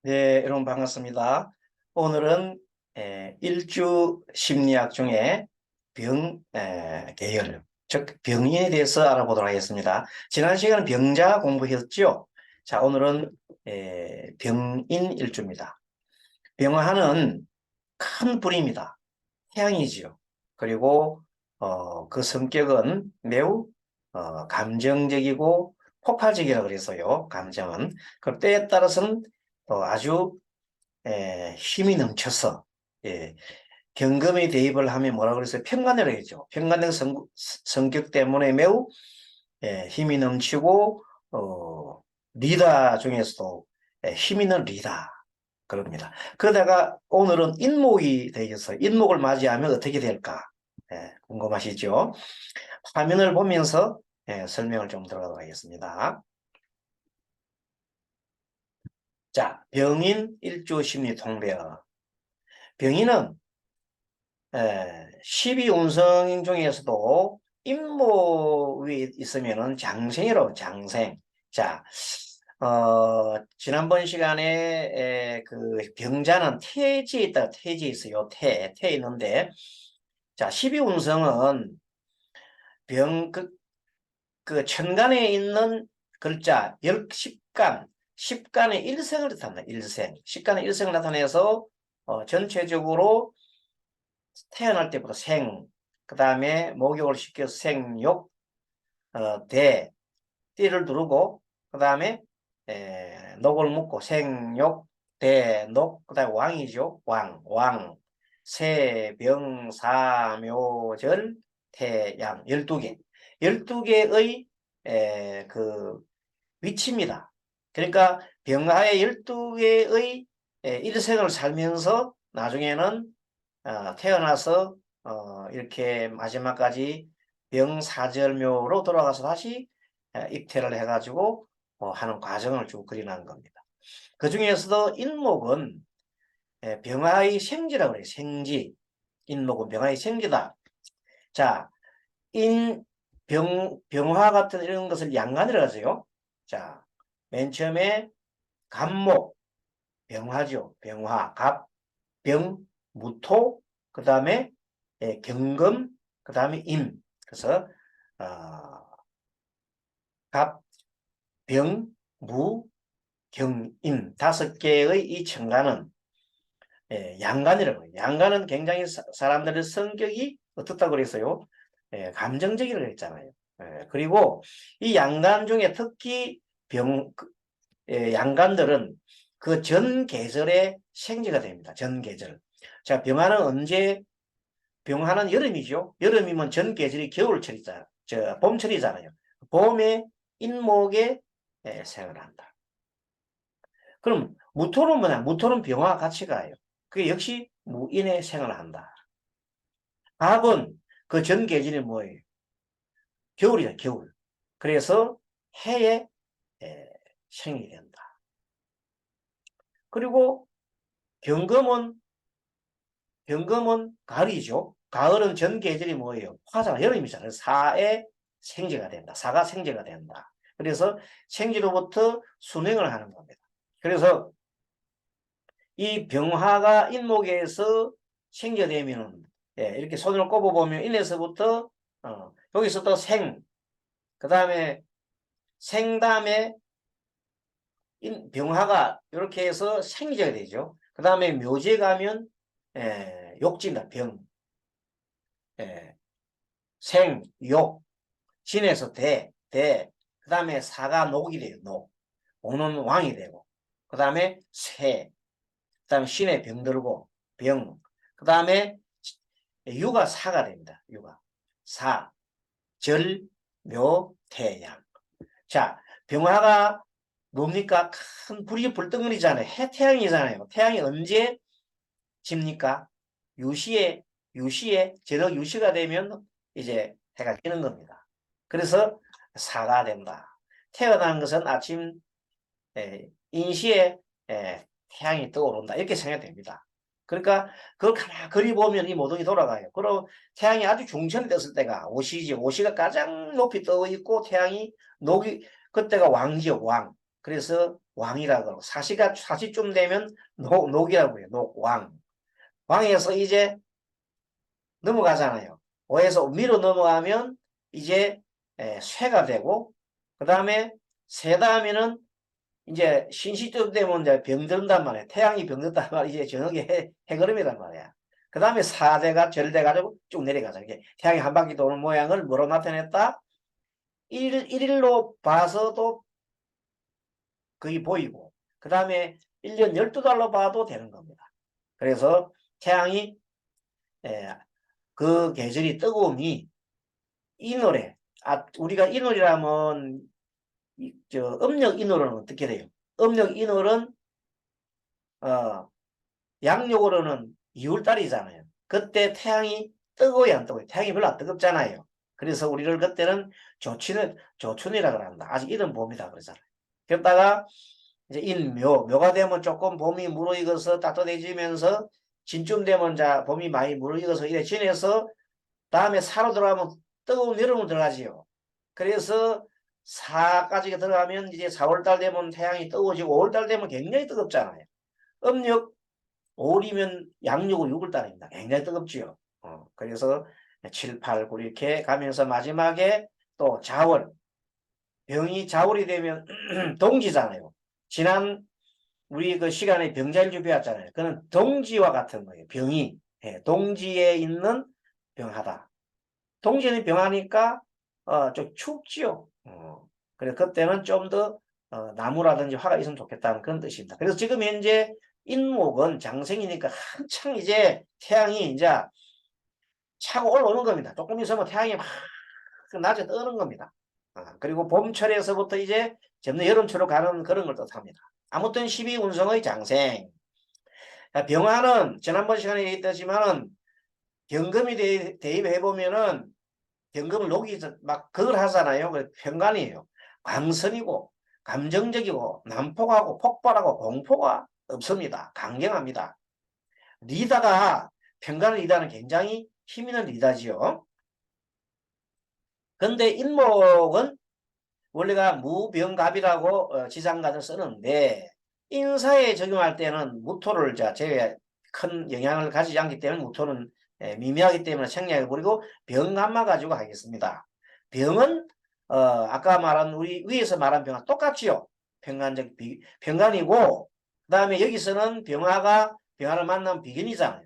네, 여러분 반갑습니다. 오늘은 일주 심리학 중에 계열, 즉 병인에 대해서 알아보도록 하겠습니다. 지난 시간은 병자 공부했죠. 자, 오늘은 병인 일주입니다. 병화는 큰 불입니다. 태양이지요. 그리고 그 성격은 매우 감정적이고 폭발적이라고 그래서요. 감정은 그 때에 따라서는 또 아주 힘이 넘쳐서 경금에 대입을 하면 뭐라 그랬어요? 평간이라고 했죠. 평간적 성격 때문에 매우 힘이 넘치고 리더 중에서도 힘 있는 리더 그럽니다. 그러다가 오늘은 인목이 되어서 인목을 맞이하면 어떻게 될까? 궁금하시죠? 화면을 보면서 설명을 좀 들어가도록 하겠습니다. 자, 병인 일주 심리 통배어. 병인은 12운성 중에서도 임목이 있으면은 장생이라고 장생. 자, 지난번 시간에 그 병자는 태지에 있다 태지에 있어요. 태 있는데, 자, 12운성은 그 천간에 있는 글자 10간, 10간의 일생을 나타낸다. 일생. 10간의 일생을 나타내서 전체적으로 태어날 때부터 생, 그 다음에 목욕을 시켜서 생욕, 띠를 누르고, 그 다음에 녹을 묶고 생욕, 녹, 그 다음에 왕이죠. 왕, 세, 병, 사, 묘, 절, 태양, 12개. 12개의 그 위치입니다. 그러니까 병하의 12개의 일생을 살면서 나중에는 태어나서 이렇게 마지막까지 병사절묘로 돌아가서 다시 입퇴를 해가지고 하는 과정을 쭉 그려놓은 겁니다. 그 중에서도 인목은 병화의 생지라고 그래요. 생지. 인목은 병화의 생지다. 자, 병화 같은 이런 것을 양간이라고 하세요. 자, 맨 처음에 갑목, 병화죠. 병화, 갑, 병, 무토, 그 다음에 경금, 그 다음에 임. 그래서 갑, 병, 무, 경, 임 5개의 이 천간은 양간이라고 해요. 양간은 굉장히 사람들의 성격이 어떻다고 그랬어요? 감정적이라고 했잖아요. 그리고 이 양간 중에 특히 양간들은 그 전 계절에 생지가 됩니다. 전 계절. 자, 병화는 언제 병화는 여름이죠. 여름이면 전 계절이 겨울철이잖아요. 봄철이잖아요. 봄에 인목에 생활한다. 그럼 무토는 뭐냐? 무토는 병화와 같이 가요. 그게 역시 무인의 생활한다. 갑은 그 전 계절이 뭐예요? 겨울이다, 겨울. 그래서 해에 생이 된다. 그리고 경금은 가을이죠. 가을은 전 계절이 뭐예요? 화잖아, 여름이잖아요. 사의 생제가 된다. 사가 생제가 된다. 그래서 생지로부터 순행을 하는 겁니다. 그래서 이 병화가 인목에서 생겨되면 이렇게 손을 꼽아보면 인에서부터 여기서 또 생, 그 다음에 생 다음에 병화가 이렇게 해서 생기가 되죠. 그 다음에 묘지에 가면 욕진다. 병, 생, 욕, 신에서 그 다음에 사가 녹이 돼요. 오는 왕이 되고, 그 다음에 새, 그 다음에 신에 병들고 병, 그 다음에 유가 사가 됩니다. 유가 사, 절, 묘, 태양. 자, 병화가 뭡니까? 큰 불이 불덩어리잖아요. 태양이잖아요. 태양이 언제 집니까? 유시에 저녁 유시가 되면 이제 해가 지는 겁니다. 그래서 사가 된다. 태어난 것은 아침 인시에 태양이 떠오른다. 이렇게 생각됩니다. 그러니까 그걸 가만히 그리 보면 이 모동이 돌아가요. 그럼 태양이 아주 중천에 떴을 때가 오시지. 오시가 가장 높이 떠 있고 태양이 그때가 왕지요, 왕. 그래서 왕이라고 그러고 사시쯤 되면 녹이라고 해요. 녹왕. 왕에서 이제 넘어가잖아요. 오에서 미로 넘어가면 이제 쇠가 되고 그 다음에 새 다음에는 이제 신시쯤 되면 이제 병든단 말이에요. 태양이 병든단 말이에요. 이제 저녁에 해걸음이란 말이야. 그 다음에 사대가 절대가지고 쭉 내려가죠. 이게 태양이 한 바퀴 도는 모양을 뭐로 나타냈다? 일일로 봐서도 거의 보이고 그 다음에 1년 12달로 봐도 되는 겁니다. 그래서 태양이 그 계절이 뜨거움이 인월에 우리가 인월이라면 음력 인월은 어떻게 돼요? 음력 인월은 양력으로는 2월달이잖아요. 그때 태양이 뜨거워야 안 뜨거워요? 태양이 별로 안 뜨겁잖아요. 그래서 우리를 그때는 조춘이라고 합니다. 아직 이른 봄이다 그러잖아요. 그러다가 이제 묘가 되면 조금 봄이 무르익어서 따뜻해지면서 진쯤 되면 자 봄이 많이 무르익어서 이래 지내서 다음에 사로 들어가면 뜨거운 여름으로 들어가지요. 그래서 사까지 들어가면 이제 4월달 되면 태양이 뜨거워지고 5월달 되면 굉장히 뜨겁잖아요. 음력 5월이면 양력은 6월달입니다. 굉장히 뜨겁지요. 그래서 7, 8, 9 이렇게 가면서 마지막에 또 자월. 병이 자월이 되면 동지잖아요. 지난 우리 그 시간에 병자일주 배웠잖아요. 그는 동지와 같은 거예요. 병이 동지에 있는 병하다. 동지는 병하니까 좀 춥지요. 그래서 그때는 좀 더 나무라든지 화가 있으면 좋겠다는 그런 뜻입니다. 그래서 지금 현재 인목은 장생이니까 한창 이제 태양이 이제 차고 올라오는 겁니다. 조금 있으면 태양이 막 낮에 뜨는 겁니다. 그리고 봄철에서부터 이제 점점 여름철로 가는 그런 걸 뜻합니다. 아무튼 12운성의 장생. 병화는 지난번 시간에 얘기했지만은 경금이 대입해보면은 경금을 녹이 막 그걸 하잖아요. 편관이에요. 광선이고 감정적이고 난폭하고 폭발하고 공포가 없습니다. 강경합니다. 리다가 편관의 리다는 굉장히 힘 있는 리다지요. 근데 인목은 원래가 무병갑이라고 지장간을 쓰는데 인사에 적용할 때는 무토를 제외 큰 영향을 가지지 않기 때문에 무토는 미미하기 때문에 생략해 버리고 병간만 가지고 하겠습니다. 병은 아까 말한 우리 위에서 말한 병과 똑같지요. 병간이고 그 다음에 여기서는 병화를 만나면 비견이잖아요.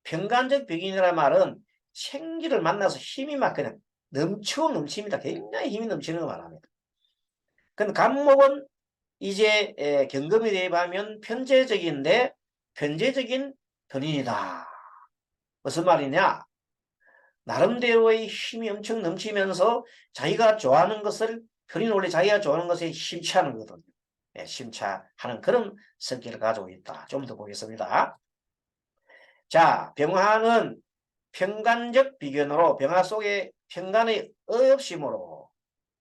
병간적 비견이라는 말은 생기를 만나서 힘이 막 그냥 넘칩니다. 굉장히 힘이 넘치는 거 말합니다. 근데 간목은 이제 경금에 대입하면 편재적인데 편재적인 편인이다. 무슨 말이냐? 나름대로의 힘이 엄청 넘치면서 자기가 좋아하는 것을 편인 원래 자기가 좋아하는 것에 심취하는 거거든요. 심취하는 그런 성격을 가지고 있다. 좀 더 보겠습니다. 자, 병화는 편간적 비견으로 병화 속에 편간의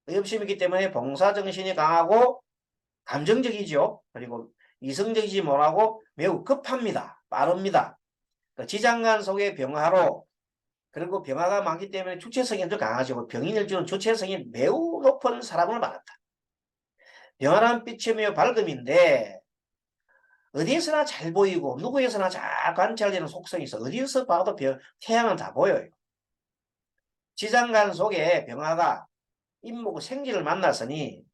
의협심이기 때문에 봉사정신이 강하고 감정적이죠. 그리고 이성적이지 못하고 매우 급합니다. 빠릅니다. 지장간 속의 병화로 그리고 병화가 많기 때문에 주체성이 더 강하죠. 병인을 주는 주체성이 매우 높은 사람을 말한다. 병화란 빛이 매우 밝음인데 어디에서나 잘 보이고 누구에서나 잘 관찰되는 속성이 있어. 어디에서 봐도 태양은 다 보여요. 지장간 속에 병화가 인목 생지를 만났으니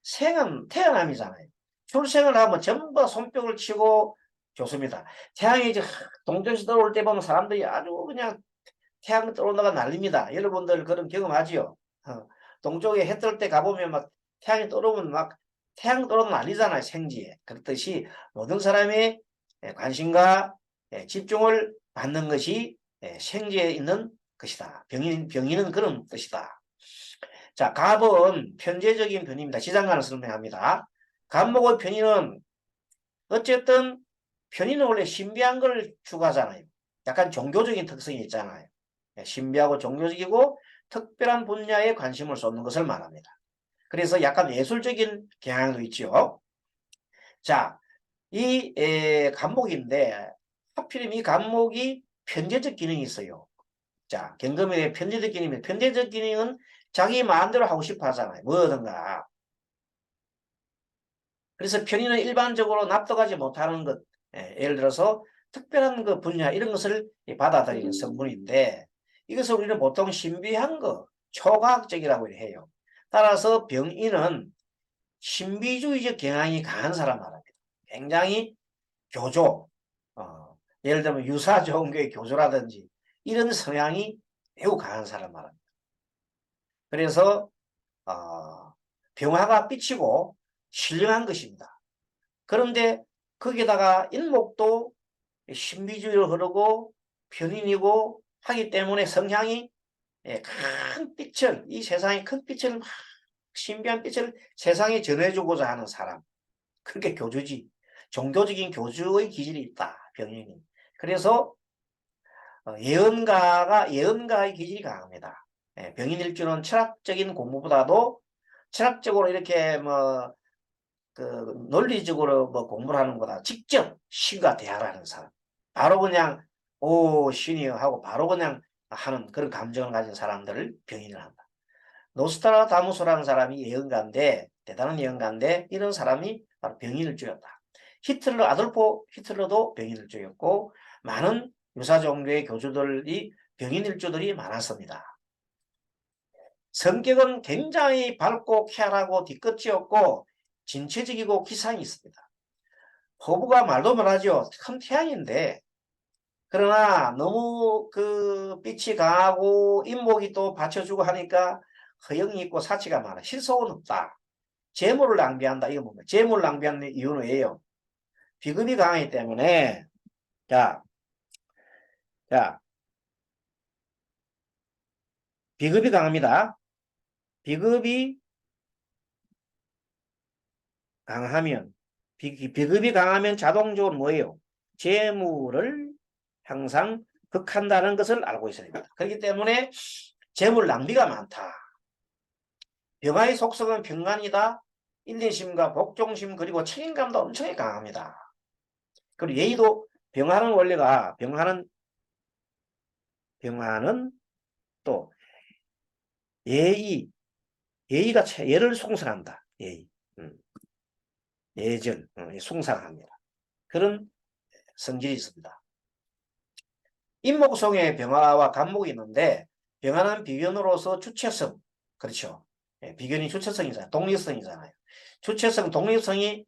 생은 태어남이잖아요. 출생을 하면 전부 손뼉을 치고 좋습니다. 태양이 이제 동쪽에서 들어올 때 보면 사람들이 아주 그냥 태양 들어온다가 난립니다. 여러분들 그런 경험하지요? 동쪽에 해 뜰 때 가보면 막 태양이 떠오르면 막 태양 떠오르면 난리잖아요. 생지에. 그렇듯이 모든 사람의 관심과 집중을 받는 것이 생지에 있는 것이다. 병인은 그런 뜻이다. 자, 갑은 편재적인 편입니다. 지장간을 설명합니다. 갑목의 편인은 어쨌든 편인은 원래 신비한 걸 추구하잖아요. 약간 종교적인 특성이 있잖아요. 신비하고 종교적이고 특별한 분야에 관심을 쏟는 것을 말합니다. 그래서 약간 예술적인 경향도 있죠. 자, 이 갑목인데 하필이면 이 갑목이 편재적 기능이 있어요. 자, 경금의 편재적 기능입니다. 편재적 기능은 자기 마음대로 하고 싶어 하잖아요. 뭐든가. 그래서 편의는 일반적으로 납득하지 못하는 것, 예를 들어서 특별한 그 분야 이런 것을 받아들이는 성분인데 이것을 우리는 보통 신비한 거, 초과학적이라고 해요. 따라서 병인은 신비주의적 경향이 강한 사람 말합니다. 굉장히 교조, 예를 들면 유사 종교의 교조라든지 이런 성향이 매우 강한 사람 말합니다. 그래서 병화가 삐치고 신령한 것입니다. 그런데 거기다가 인목도 신비주의로 흐르고 편인이고 하기 때문에 성향이 큰 빛을, 이 세상의 큰 빛을, 신비한 빛을 세상에 전해주고자 하는 사람. 그렇게 교주지. 종교적인 교주의 기질이 있다. 병인이. 그래서 예언가의 기질이 강합니다. 병인일주는 철학적인 공부보다도 철학적으로 이렇게 그 논리적으로 공부를 하는 것보다 직접 신과 대화를 하는 사람. 바로 그냥 오 신이여 하고 바로 그냥 하는 그런 감정을 가진 사람들을 병인을 한다. 노스트라다무스라는 사람이 예언가인데 대단한 예언가인데 이런 사람이 바로 병인을 죽였다. 아돌프 히틀러도 병인을 죽였고 많은 유사 종교의 교주들이 병인일주들이 많았습니다. 성격은 굉장히 밝고 쾌활하고 뒤끝이 없고 진취적이고 기상이 있습니다. 호부가 말도 못하죠. 큰 태양인데 그러나 너무 그 빛이 강하고 인목이 또 받쳐주고 하니까 허영이 있고 사치가 많아. 실속은 없다. 재물을 낭비한다. 이거 뭡니까? 재물을 낭비하는 이유는 왜요? 비급이 강하기 때문에 자 비급이 강합니다. 비급이 강하면 비급이 강하면 자동적으로 뭐예요? 재물을 항상 극한다는 것을 알고 있어야 됩니다. 그렇기 때문에 재물 낭비가 많다. 병화의 속성은 평간이다. 인내심과 복종심 그리고 책임감도 엄청 강합니다. 그리고 예의도 병화는 원래가 병화는 또 예의가 예를 숭상한다. 예의. 예절, 숭상합니다. 그런 성질이 있습니다. 인목성의 병화와 간목이 있는데 병화는 비견으로서 주체성, 그렇죠. 비견이 주체성이잖아요. 독립성이잖아요. 주체성, 독립성이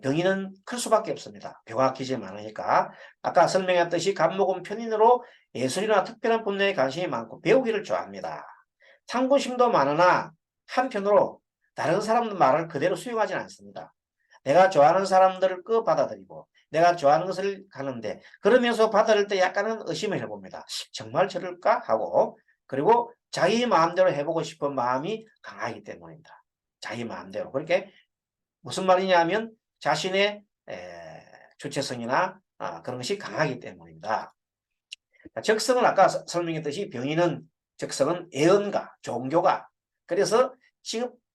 병인은 클 수밖에 없습니다. 병화 기질이 많으니까. 아까 설명했듯이 간목은 편인으로 예술이나 특별한 분야에 관심이 많고 배우기를 좋아합니다. 탐구심도 많으나 한편으로 다른 사람들 말을 그대로 수용하지는 않습니다. 내가 좋아하는 사람들을 받아들이고 내가 좋아하는 것을 가는데 그러면서 받아들일 때 약간은 의심을 해봅니다. 정말 저럴까? 하고 그리고 자기 마음대로 해보고 싶은 마음이 강하기 때문입니다. 자기 마음대로. 그렇게 무슨 말이냐면 자신의 주체성이나 그런 것이 강하기 때문입니다. 적성은 아까 설명했듯이 병인은 적성은 예언가, 종교가. 그래서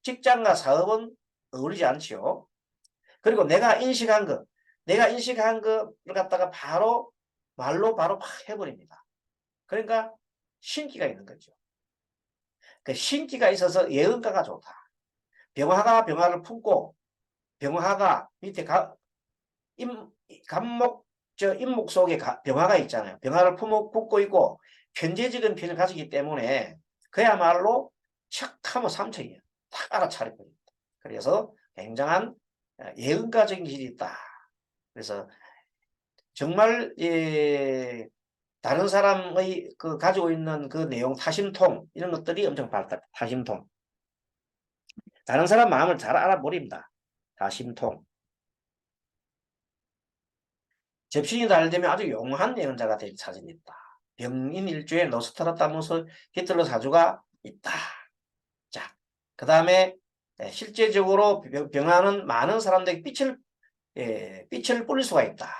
직장과 사업은 어울리지 않지요. 그리고 내가 인식한 거를 갖다가 바로 말로 바로 막 해버립니다. 그러니까 신기가 있는 거죠. 그 신기가 있어서 예언가가 좋다. 병화가 병화를 품고 병화가 밑에 인목 속에 병화가 있잖아요. 병화를 품고 있고 편재적인 편을 가지기 때문에 그야말로 척하면 삼척이에요. 딱 알아차려버립니다. 그래서 굉장한 예언가적인 길이 있다. 그래서 정말 다른 사람의 그 가지고 있는 그 내용 타심통 이런 것들이 엄청 밝다. 타심통. 다른 사람 마음을 잘 알아버립니다. 타심통. 접신이 잘 되면 아주 용한 예언자가 될 사진이 있다. 병인 일주에 노스트라다무스 히틀러 사주가 있다. 자, 그 다음에 실제적으로 병화는 많은 사람들에게 빛을 뿌릴 수가 있다.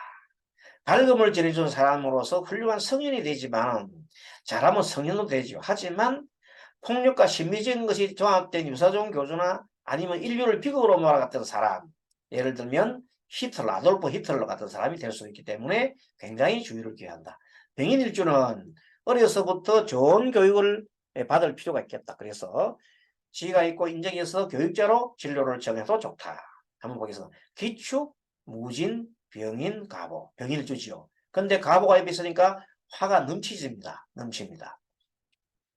밝음을 전해준 사람으로서 훌륭한 성인이 되지만 잘하면 성인도 되죠. 하지만 폭력과 심리적인 것이 종합된 유사종 교주나 아니면 인류를 비극으로 몰아갔던 사람, 예를 들면 아돌프 히틀러 같은 사람이 될 수 있기 때문에 굉장히 주의를 기한다. 병인일주는 어려서부터 좋은 교육을 받을 필요가 있겠다. 그래서 지위가 있고 인정이 있어 교육자로 진로를 정해도 좋다. 한번 보겠습니다. 기축, 무진, 병인, 가보. 병인을 주지요. 근데 가보가 옆에 있으니까 화가 넘칩니다.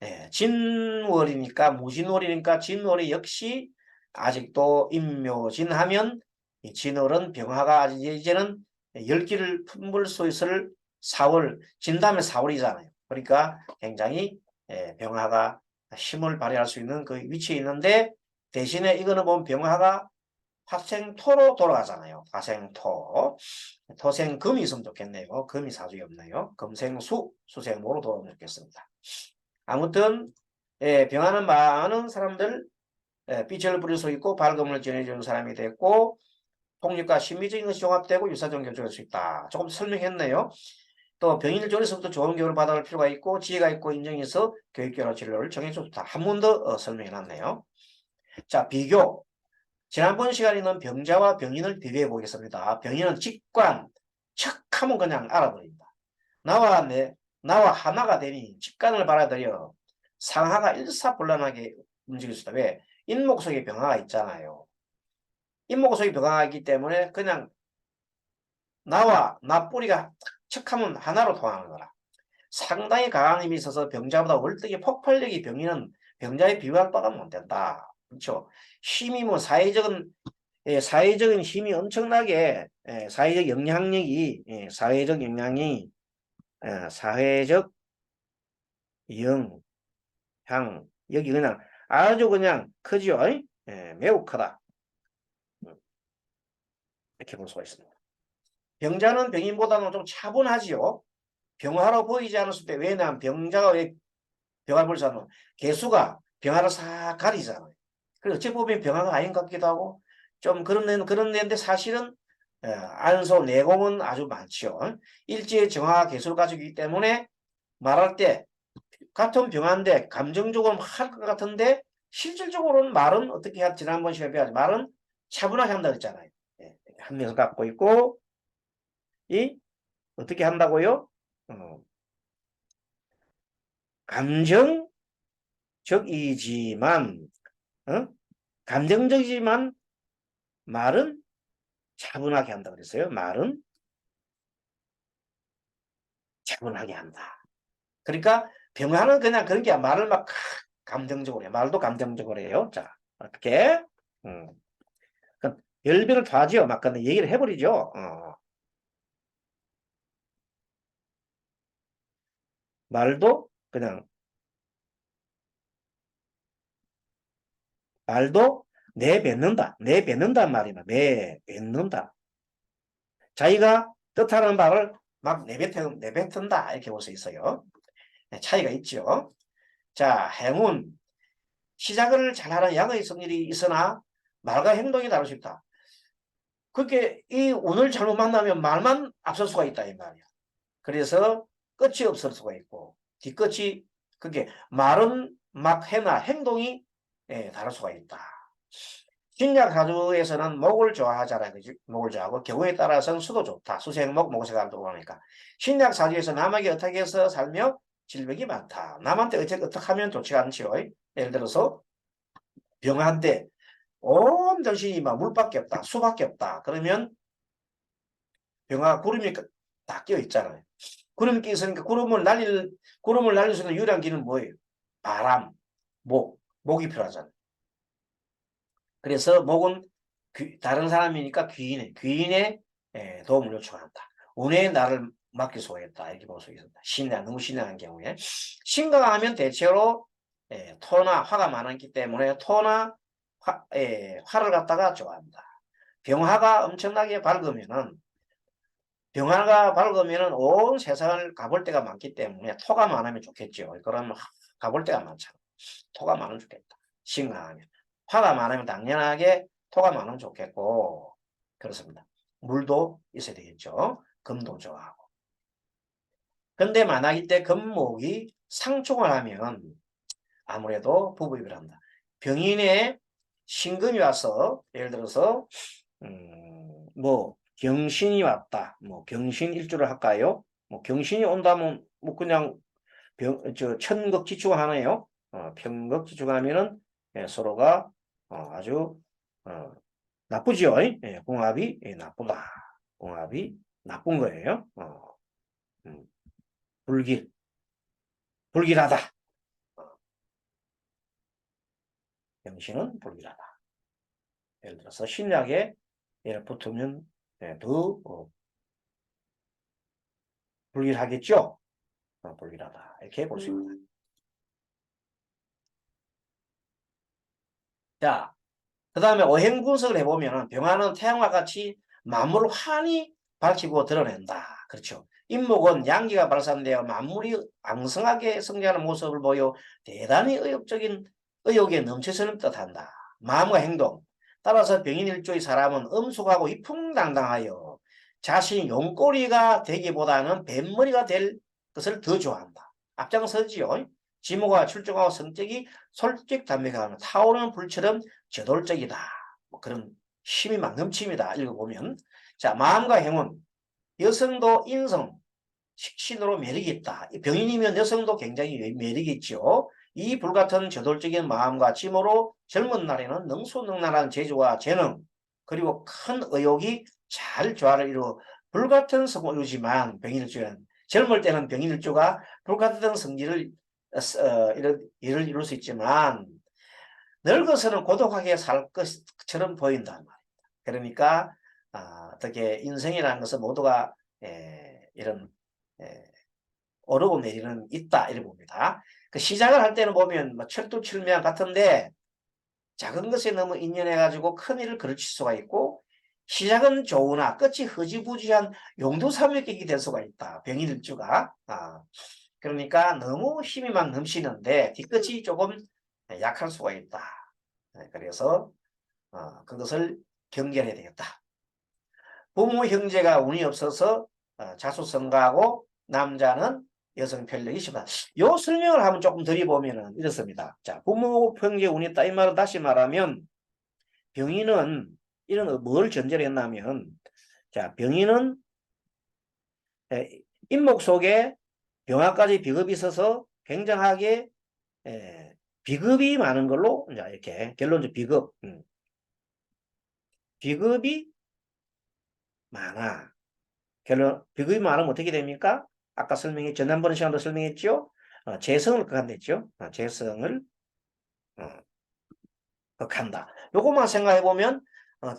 예, 진월이니까 무진월이니까 진월이 역시 아직도 임묘진하면 이 진월은 병화가 이제는 열기를 품을 수 있을 4월, 진다음에 4월이잖아요. 그러니까 굉장히 병화가 힘을 발휘할 수 있는 그 위치에 있는데 대신에 이거는 보면 병화가 화생토로 돌아가잖아요. 화생토. 토생금이 있으면 좋겠네요. 금이 사주에 없네요. 금생수, 수생모로 돌아오면 좋겠습니다. 아무튼 병하는 많은 사람들 빛을 부릴 수 있고 밝음을 전해주는 사람이 됐고 폭력과 심리적인 것이 종합되고 유사적인 교정할 수 있다. 조금 설명했네요. 또 병인을 조리서부터 좋은 교육을 받아갈 필요가 있고 지혜가 있고 인정해서 교육교로 진로를 정해줬다. 한 번 더 설명해놨네요. 자, 비교. 지난번 시간에는 병자와 병인을 비교해 보겠습니다. 병인은 직관, 척하면 그냥 알아버린다. 나와 하나가 되니 직관을 받아들여 상하가 일사불란하게 움직일 수 있다. 왜? 인목 속에 병화가 있잖아요. 인목 속에 병화가 있기 때문에 그냥 나와 나 뿌리가 척하면 하나로 통하는 거라. 상당히 강한 힘이 있어서 병자보다 월등히 폭발력이 병인은 병자에 비교할 바가 못 된다. 그렇죠? 힘이 뭐 사회적인 힘이 엄청나게 사회적 영향력이 사회적 영향이 사회적 영향 여기 그냥 아주 그냥 크죠. 매우 크다. 이렇게 볼 수가 있습니다. 병자는 병인보다는 좀 차분하지요. 병화로 보이지 않았을 때 왜냐하면 병자가 왜 병화를 볼 사람은 개수가 병화를 싹 가리잖아요. 그래서 어찌 보면 병화가 아닌 것 같기도 하고 좀 그런 데인데 사실은 안소 내공은 아주 많죠. 일지의 정화 개수를 가지고 있기 때문에 말할 때 같은 병화인데 감정적으로 할 것 같은데 실질적으로는 말은 어떻게 해야 지난번 시간에 배웠지 말은 차분하게 한다고 했잖아요. 한 명을 갖고 있고 이 어떻게 한다고요? 감정적이지만 감정적이지만 말은 차분하게 한다 그랬어요. 말은 차분하게 한다. 그러니까 병화는 그냥 그런 게 말을 막 감정적으로 해요. 말도 감정적으로 해요. 자, 어떻게? 열변을 더하지요. 막 근데 얘기를 해버리죠. 말도 그냥 말도 내뱉는단 말이야. 내뱉는다. 자기가 뜻하는 말을 막 내뱉은다. 이렇게 볼 수 있어요. 차이가 있죠. 자, 행운. 시작을 잘하는 양의 성질이 있으나 말과 행동이 다를 수 있다. 그렇게 이 운을 잘못 만나면 말만 앞설 수가 있다 이 말이야. 그래서 끝이 없을 수가 있고 뒤끝이 그게 말은 막 해나 행동이 다를 수가 있다. 신약 사주에서는 목을 좋아하잖아요. 그치? 목을 좋아하고 경우에 따라서는 수도 좋다. 수생목, 목세가 들어오니까. 신약 사주에서 남에게 어떻게 해서 살며 질병이 많다. 남한테 어떻게 하면 좋지가 않지요. 예를 들어서 병한테 온 정신이 막 물밖에 없다. 수밖에 없다. 그러면 병화가 구름이 다 끼어 있잖아요. 구름이 끼어 있으니까 구름을 날릴 수 있는 유일한 기는 뭐예요? 바람, 목이 필요하잖아요. 그래서 목은 다른 사람이니까 귀인의 도움을 요청한다. 운에 나를 맡길 수가 있다. 이렇게 볼 수 있습니다. 너무 신뢰한 경우에. 신강하면 대체로 토나 화가 많았기 때문에 토나 화를 갖다가 좋아합니다. 병화가 엄청나게 밝으면은 온 세상을 가볼 때가 많기 때문에 토가 많으면 좋겠죠. 그러면 가볼 때가 많잖아. 토가 많으면 좋겠다. 신강하면. 화가 많으면 당연하게 토가 많으면 좋겠고 그렇습니다. 물도 있어야 되겠죠. 금도 좋아하고. 근데 만약 이때 금목이 상충을 하면 아무래도 부부입이 합니다. 병인의 신금이 와서 예를 들어서 뭐 경신이 왔다. 뭐 경신일주를 할까요? 뭐 경신이 온다면 뭐 그냥 천극지축하네요. 편극지축하면은 서로가 아주 나쁘죠? 예, 궁합이 나쁘다. 궁합이 나쁜 거예요. 음, 불길, 불길하다. 병신은 불길하다. 예를 들어서 신약에 얘를 붙으면 더 불길하겠죠? 불길하다. 이렇게 볼 수 있다. 자, 그 다음에 오행 분석을 해보면 병화는 태양과 같이 만물을 환히 밝히고 드러낸다. 그렇죠. 인목은 양기가 발산되어 만물이 왕성하게 성장하는 모습을 보여 대단히 의욕에 넘치서는 뜻한다. 마음과 행동. 따라서 병인일조의 사람은 엄숙하고 이풍당당하여 자신이 용꼬리가 되기보다는 뱃머리가 될 것을 더 좋아한다. 앞장서지요. 지모가 출중하고 성격이 솔직담백하며 타오르는 불처럼 저돌적이다. 뭐 그런 힘이 막 넘칩니다. 읽어보면. 자, 마음과 행운. 여성도 인성, 식신으로 매력이 있다. 병인이면 여성도 굉장히 매력이 있죠. 이 불같은 저돌적인 마음과 지모로 젊은 날에는 능수능란한 재주와 재능, 그리고 큰 의욕이 잘 조화를 이루어 불같은 성공을 이루지만 병인일주는 젊을 때는 병인일주가 불같은 성질을 일을 이룰 수 있지만 늙어서는 고독하게 살 것처럼 보인단 말입니다. 그러니까 어떻게 인생이라는 것은 모두가 이런 어려운 내리는 있다 이렇게 봅니다. 그 시작을 할 때는 보면 뭐 철두철미한 같은데 작은 것에 너무 인연해가지고 큰 일을 그르칠 수가 있고 시작은 좋으나 끝이 흐지부지한 용두삼일격이 될 수가 있다. 병인일주가. 그러니까 너무 힘이 막 넘치는데 뒤끝이 조금 약할 수가 있다. 그래서 그것을 경계해야 되겠다. 부모 형제가 운이 없어서 자수성가하고 남자는 여성 편력이 심하다. 요 설명을 한번 조금 드려보면 이렇습니다. 자, 부모 형제 운이 있다. 이 말은 다시 말하면 병인은 이런 뭘 전제로 했냐면 자, 병인은 인목 속에 병화까지 비급이 있어서 굉장하게 비급이 많은 걸로 이제 이렇게 결론적 비급 비급이 많아. 결론 비급이 많으면 어떻게 됩니까? 아까 지난번 시간도 설명했죠. 재성을 극한했죠. 재성을 극한다. 요것만 생각해 보면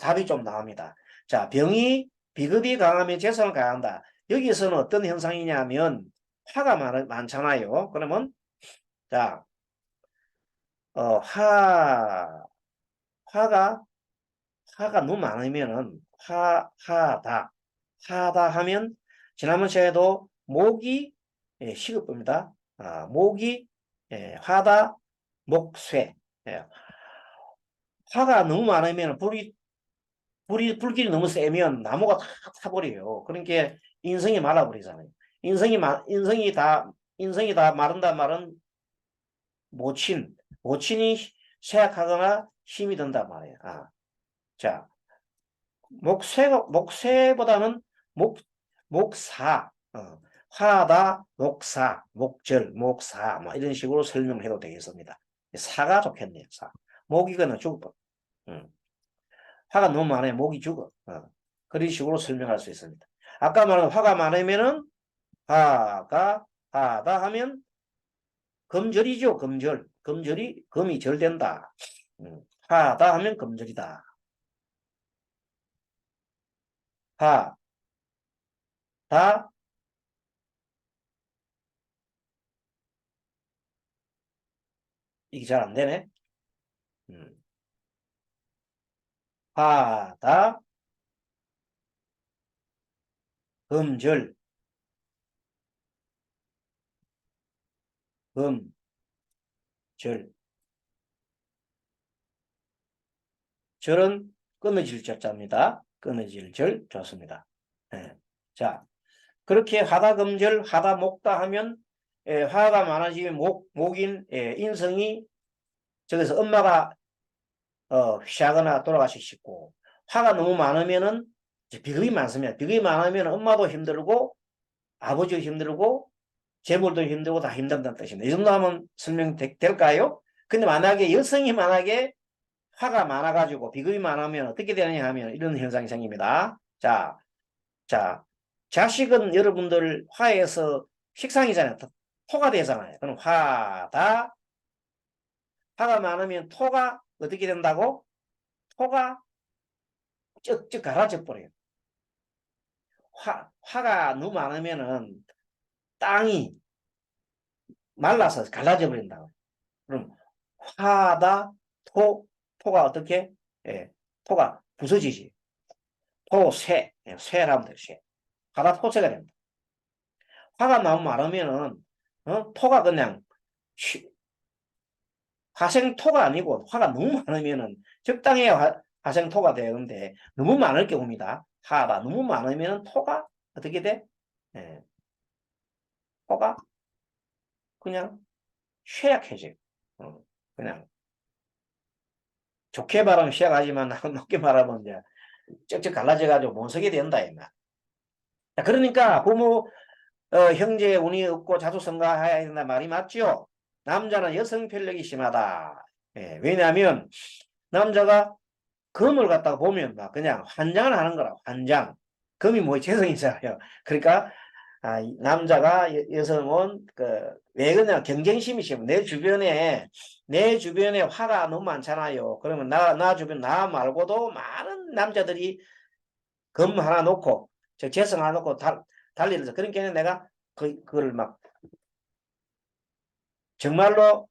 답이 좀 나옵니다. 자, 병이 비급이 강하면 재성을 강한다. 여기서는 어떤 현상이냐면 화가 많잖아요. 그러면 자, 화가 너무 많으면은 하다 하면 지난번 시간에도 목이 식읍입니다. 목이 화다 목쇠. 화가 너무 많으면 불길이 너무 세면 나무가 다 타버려요. 그러니까 인성이 말라버리잖아요. 인성이 다 마른다 말은 모친이 쇠약하거나 힘이 든단 말이에요. 자, 목쇠보다는 목사, 화다, 목사, 목절, 목사, 뭐 이런 식으로 설명을 해도 되겠습니다. 사가 좋겠네요, 사. 목이거나 죽어. 화가 너무 많아요. 목이 죽어. 그런 식으로 설명할 수 있습니다. 아까 말한 화가 많으면은 화가 하다 하면 금절이죠. 금절이 금이 절된다. 하다 하면 금절이다. 다 이게 잘 안 되네. 하다 금절 금절 절은 끊어질 절자입니다. 끊어질 절 좋습니다. 자, 그렇게 하다 금절 하다 목다 하면 화가 많아지면 목인 인성이 저기서 엄마가 휘하거나 돌아가시기 쉽고 화가 너무 많으면은 비급이 많습니다. 비급이 많으면 엄마도 힘들고 아버지도 힘들고 재물도 힘들고 다 힘든다는 뜻입니다. 이 정도 하면 설명될까요? 근데 만약에 화가 많아가지고 비급이 많으면 어떻게 되느냐 하면 이런 현상이 생깁니다. 자, 자식은 여러분들 화에서 식상이잖아요. 토가 되잖아요. 그럼 화가 많으면 토가 어떻게 된다고? 토가 쩍쩍 갈라져 버려요. 화가 너무 많으면은 땅이 말라서 갈라져 버린다고. 그럼 화다 토가 어떻게? 예, 토가 부서지지. 토쇠, 예, 쇠라면 돼요. 쇠. 화가 토쇠가 됩니다. 화가 너무 많으면은 토가 그냥 화생토가 아니고 화가 너무 많으면은 적당히 화생토가 되는데 너무 많을 경우입니다. 화가 너무 많으면 토가 어떻게 돼? 예, 토가 그냥 쇠약해져요. 그냥 좋게 말하면 쇠약하지만 높게 말하면 이제 쩍쩍 갈라져가지고 못쓰게 된다 이 말. 그러니까 부모 형제 운이 없고 자주성가해야 된다 말이 맞죠? 남자는 여성 편력이 심하다. 예, 왜냐하면 남자가 금을 갖다가 보면 막 그냥 환장을 하는 거라 환장. 금이 뭐 재성이잖아요. 그러니까 남자가 여성은 왜 그러냐 경쟁심이 심해. 내 주변에 화가 너무 많잖아요. 그러면 나 주변 나 말고도 많은 남자들이 금 하나 놓고 저 재성 하나 놓고 달리면서 그러니까 내가 그걸 막 정말로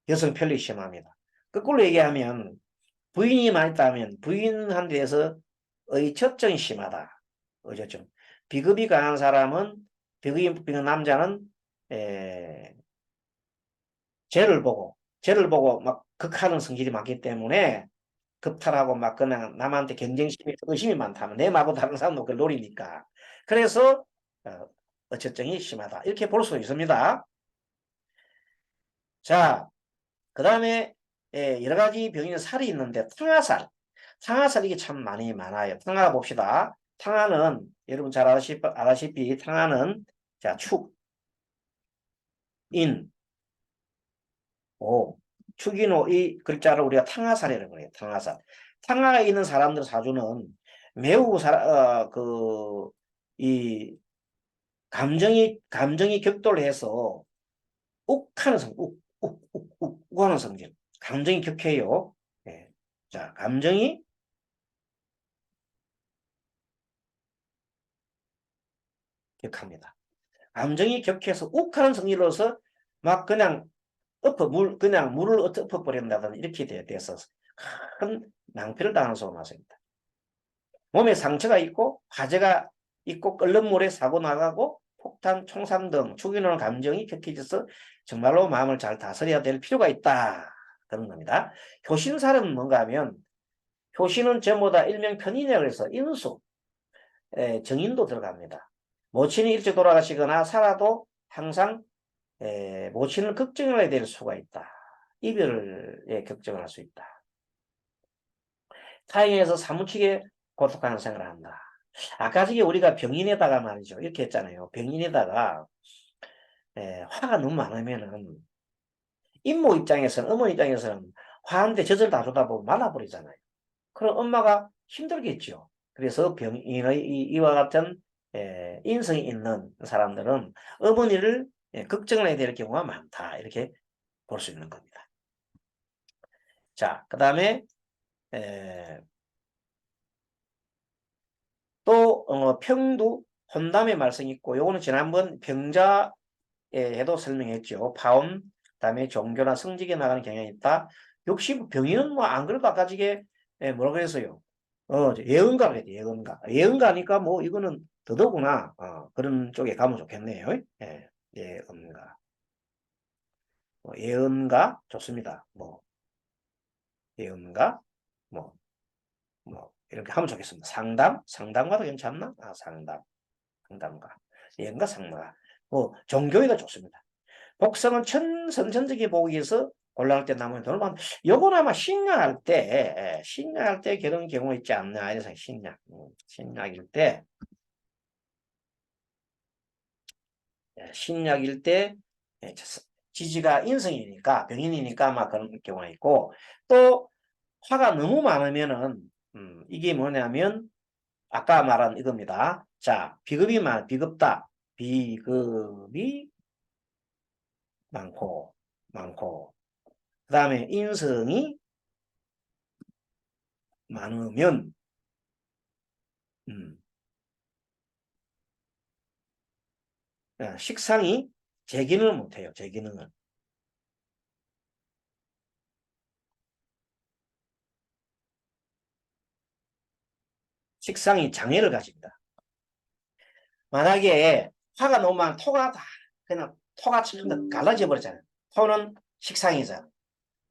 여성 편리 심합니다. 거꾸로 얘기하면 부인이 많다면 부인한테 대해서 의처증이 심하다. 의처증. 비급이 강한 사람은 비급이 강한 남자는 죄를 보고 막 극하는 성질이 많기 때문에 급탈하고 막 그냥 남한테 경쟁심이 의심이 많다면 내 말고 다른 사람도 그걸 노리니까. 그래서 의처증이 심하다. 이렇게 볼 수 있습니다. 자, 그 다음에 여러 가지 병이 살이 있는데 탕화살 이게 참 많아요. 탕화 봅시다. 탕화는 여러분 잘 알다시피 탕화는 자 축인 오 축인오 이 글자를 우리가 탕화살이라고 해요. 탕화살. 탕화가 있는 사람들 사주는 매우 이 감정이 격돌해서 욱하는 욱하는 성질. 감정이 격해요. 예. 자, 감정이 격합니다. 감정이 격해서 욱하는 성질로서 막 그냥 그냥 물을 엎어버린다든지 이렇게 돼서 큰 낭패를 당하는 수가 많습니다. 몸에 상처가 있고 화재가 있고 끓는 물에 사고 나가고 폭탄, 총상 등 죽이는 감정이 격해져서 정말로 마음을 잘 다스려야 될 필요가 있다. 그런 겁니다. 효신살은 뭔가 하면 효신은 전부 다 일명 편인이라고 해서 인수, 정인도 들어갑니다. 모친이 일찍 돌아가시거나 살아도 항상 모친을 걱정해야 될 수가 있다. 이별을 걱정을 할 수 있다. 타인에서 사무치게 고독한 생활을 한다. 아까 전에 우리가 병인에다가 말이죠. 이렇게 했잖아요. 병인에다가 화가 너무 많으면은 임모 입장에서는 어머니 입장에서는 화한테 젖을 다 주다 보면 말라버리잖아요. 그럼 엄마가 힘들겠죠. 그래서 병인의 이와 같은 인성이 있는 사람들은 어머니를 걱정을 해야 될 경우가 많다. 이렇게 볼 수 있는 겁니다. 자, 그 다음에 또 평두 혼담의 말씀이 있고 요거는 지난번 병자에도 설명했죠. 파혼, 그다음에 종교나 성직에 나가는 경향이 있다. 역시 병인은 뭐 안 그래도 아까 지게 뭐라고 했어요. 예언가가 돼, 예언가. 예언가니까 뭐 이거는 더더구나 그런 쪽에 가면 좋겠네요. 예언가. 예언가 좋습니다. 뭐 예언가 뭐 이렇게 하면 좋겠습니다. 상담가도 괜찮나? 상담가, 예언가 상담가. 종교에도 좋습니다. 복성은 선천적인 복에서 올라갈 때 나머지 돈을 받는 요건 아마 신약할 때 그런 경우 있지 않나 이래서 신약일 때 신약일 때 지지가 인성이니까 병인이니까 아마 그런 경우가 있고 또 화가 너무 많으면은 이게 뭐냐면 아까 말한 이겁니다. 자, 비겁다. 비급이 많고. 그 다음에 인성이 많으면, 식상이 제기능을 못해요. 제기능을. 식상이 장애를 가집니다. 만약에 화가 너무 많아 토가 다 그냥 토가 처럼 갈라져 버렸잖아요. 토는 식상이죠.